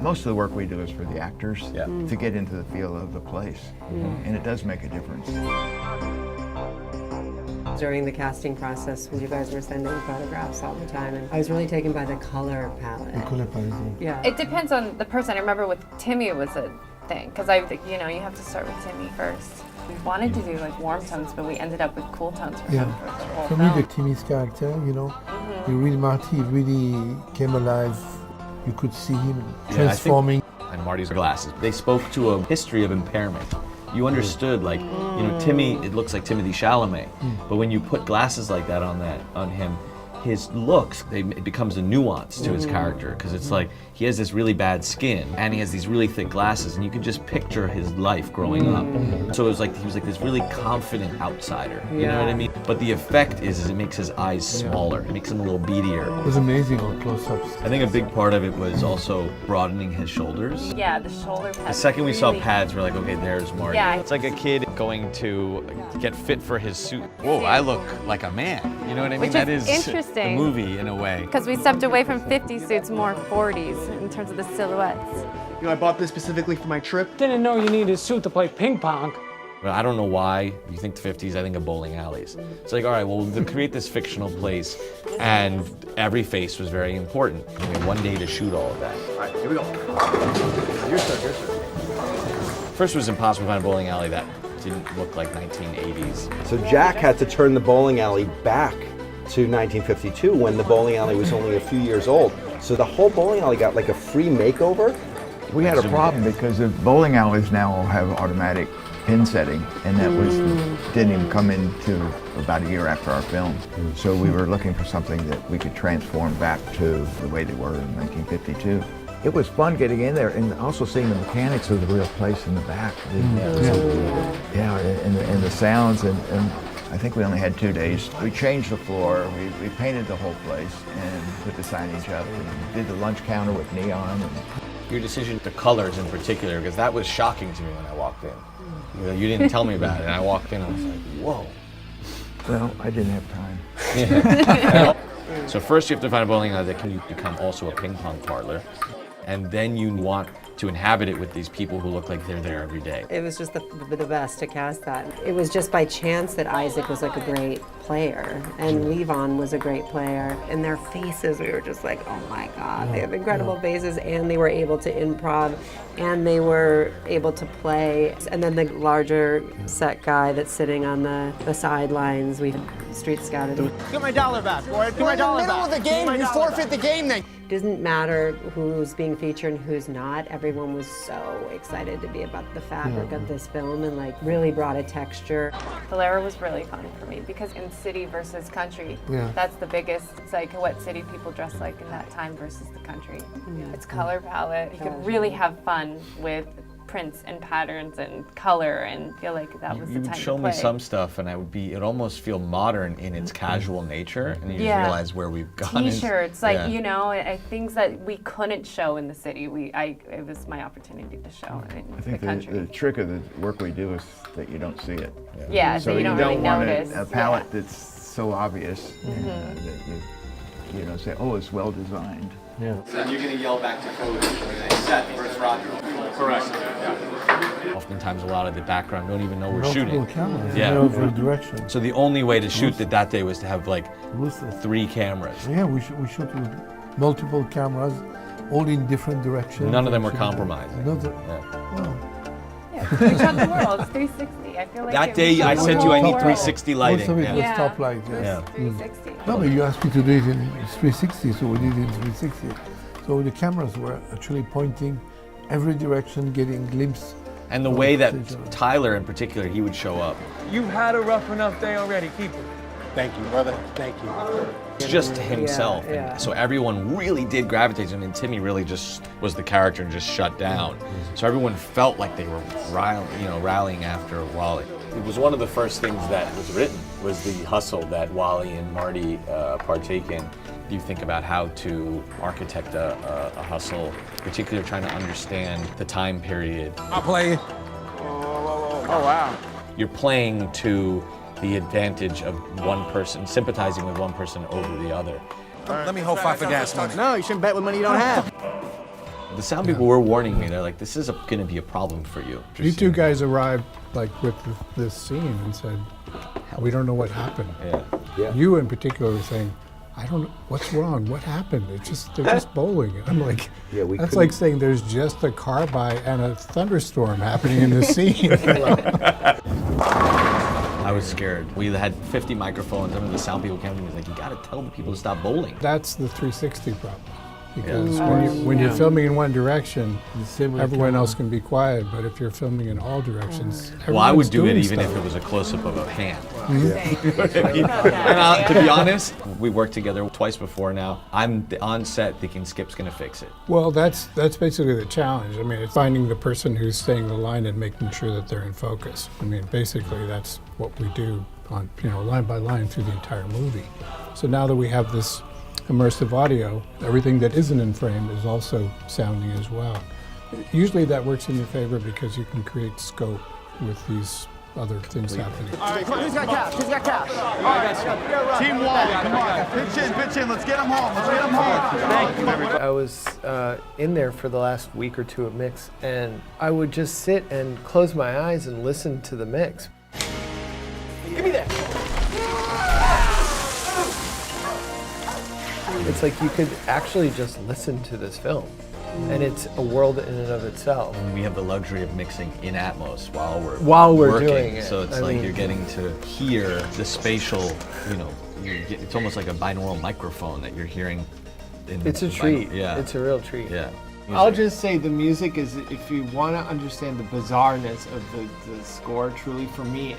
Most of the work we do is for the actors to get into the feel of the place, and it does make a difference. During the casting process, when you guys were sending photographs all the time, and I was really taken by the color palette. The color palette. Yeah. It depends on the person. I remember with Timmy it was a thing, because you have to start with Timmy first. We wanted to do like warm tones, but we ended up with cool tones for him for the whole For film. me, Timmy's character, you read Marty, really came alive. You could see him transforming. And Marty's glasses, they spoke to a history of impairment. You understood, like, Timmy, it looks like Timothée Chalamet, but when you put glasses like that on him, his looks, it becomes a nuance to his character, because it's like he has this really bad skin and he has these really thick glasses, and you can just picture his life growing up. So it was like he was like this really confident outsider, you know what I mean? But the effect is it makes his eyes smaller, it makes him a little beadier. It was amazing on close-ups. I think a big part of it was also broadening his shoulders. Yeah, the shoulder pads. The second we saw pads, we're like, okay, there's Marty. Yeah. It's like a kid going to get fit for his suit. Whoa, I look like a man. You know what I mean? Which That is is interesting. the movie in a way. Because we stepped away from 50 suits, more 40s in terms of the silhouettes. I bought this specifically for my trip. Didn't know you needed a suit to play ping pong. But I don't know why you think the 50s, I think of bowling alleys. It's like, all right, well, we'll create this fictional place, and every face was very important. We had one day to shoot all of that. All right, here we go. Your turn. First, it was impossible to find a bowling alley that didn't look like 1980s. So Jack had to turn the bowling alley back to 1952 when the bowling alley was only a few years old. So the whole bowling alley got like a free makeover. We had a problem because the bowling alleys now all have automatic pin setting, and that didn't even come into about a year after our film. So we were looking for something that we could transform back to the way they were in 1952. It was fun getting in there and also seeing the mechanics of the real place in the back. And the sounds, and I think we only had 2 days. We changed the floor, we painted the whole place and put the signage up and did the lunch counter with neon. Your decision, the colors in particular, because that was shocking to me when I walked in. You didn't tell me about it, and I walked in and I was like, whoa. Well, I didn't have time. So first you have to find a bowling alley that can become also a ping pong parlor. And then you want to inhabit it with these people who look like they're there every day. It was just the best to cast that. It was just by chance that Isaac was like a great player and Levon was a great player. And their faces, we were just like, oh my God, they have incredible faces, and they were able to improv and they were able to play. And then the larger set guy that's sitting on the sidelines, we street scouted him. Get my dollar back, boy. Get my dollar back. In the middle of the game, you forfeit the game then. It doesn't matter who's being featured and who's not. Everyone was so excited to be about the fabric of this film and like really brought a texture. Valera was really fun for me because in city versus country, that's the biggest. It's like what city people dress like in that time versus the country. It's color palette. You could really have fun with prints and patterns and color and feel like that was the time to play. You would show me some stuff and it'd almost feel modern in its casual nature, and you just realize where we've gone. T-shirts, things that we couldn't show in the city. It was my opportunity to show it in the country. The trick of the work we do is that you don't see it. So you don't really notice. A palette that's so obvious that you don't say, oh, it's well designed. And you're going to yell back to Cody when they set versus Roger. Correct. Oftentimes, a lot of the background don't even know we're shooting. Cameras, every direction. So the only way to shoot that day was to have like 3 cameras. Yeah, we shot with multiple cameras, all in different directions. None of them were compromising. Wow. We shot the world. It's 360. I feel like that day I said to you I need 360 lighting. Most of it was top light. Yeah. 360. No, but you asked me to do it in 360, so we did it in 360. So the cameras were actually pointing every direction, getting a glimpse. And the way that Tyler in particular, he would show up. You've had a rough enough day already. Keep it. Thank you, brother. Thank you. It's just himself. And so everyone really did gravitate to him, and Timmy really just was the character and just shut down. So everyone felt like they were rallying after Wally. It was one of the first things that was written was the hustle that Wally and Marty partake in. You think about how to architect a hustle, particularly trying to understand the time period. I'll play it. Oh, wow. You're playing to the advantage of one person, sympathizing with one person over the other. Let me hold 5 for gas money. No, you shouldn't bet with money you don't have. The sound people were warning me. They're like, this is going to be a problem for you. You two guys arrived like with this scene and said, we don't know what happened. Yeah. You in particular were saying, I don't know, what's wrong? What happened? They're just bowling. I'm like, that's like saying there's just a car by and a thunderstorm happening in the scene. I was scared. We had 50 microphones. I mean, the sound people came to me and was like, you got to tell the people to stop bowling. That's the 360 problem. Because when you're filming in one direction, everyone else can be quiet, but if you're filming in all directions, well, I would do it even stuff. if it was a close-up of a hand. And to be honest, we worked together twice before now. I'm on set thinking Skip's going to fix it. Well, that's basically the challenge. I mean, it's finding the person who's staying the line and making sure that they're in focus. I mean, basically that's what we do on, line by line through the entire movie. So now that we have this immersive audio, everything that isn't in frame is also sounding as well. Usually that works in your favor because you can create scope with these other things happening. All right, who's got cash? Who's got cash? All right, Team Wally, come on. Pitch in. Let's get them home. Thank you, everybody. I was in there for the last week or two of mix, and I would just sit and close my eyes and listen to the mix. Give me that. It's like you could actually just listen to this film, and it's a world in and of itself. And we have the luxury of mixing in Atmos while we're working. doing it. So it's you're getting to hear the spatial, it's almost like a binaural microphone that you're hearing. It's a treat. Yeah. It's a real treat. Yeah. I'll just say the music is, if you want to understand the bizarreness of the score, truly for me,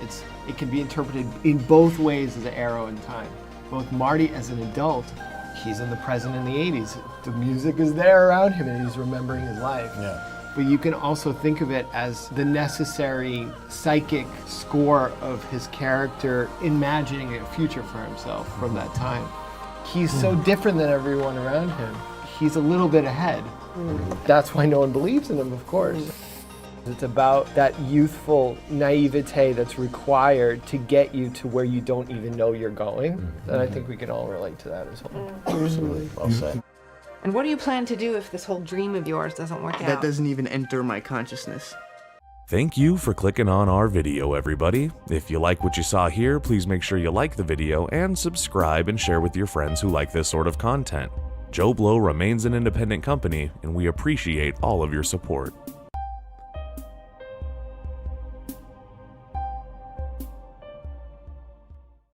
it can be interpreted in both ways as an arrow in time. Both Marty as an adult, he's in the present in the 80s. The music is there around him and he's remembering his life. Yeah. But you can also think of it as the necessary psychic score of his character imagining a future for himself from that time. He's so different than everyone around him. He's a little bit ahead. That's why no one believes in him, of course. It's about that youthful naivete that's required to get you to where you don't even know you're going. And I think we can all relate to that as well. Absolutely. Well said. And what do you plan to do if this whole dream of yours doesn't work out? That doesn't even enter my consciousness. Thank you for clicking on our video, everybody. If you like what you saw here, please make sure you like the video and subscribe and share with your friends who like this sort of content. Joblo remains an independent company, and we appreciate all of your support.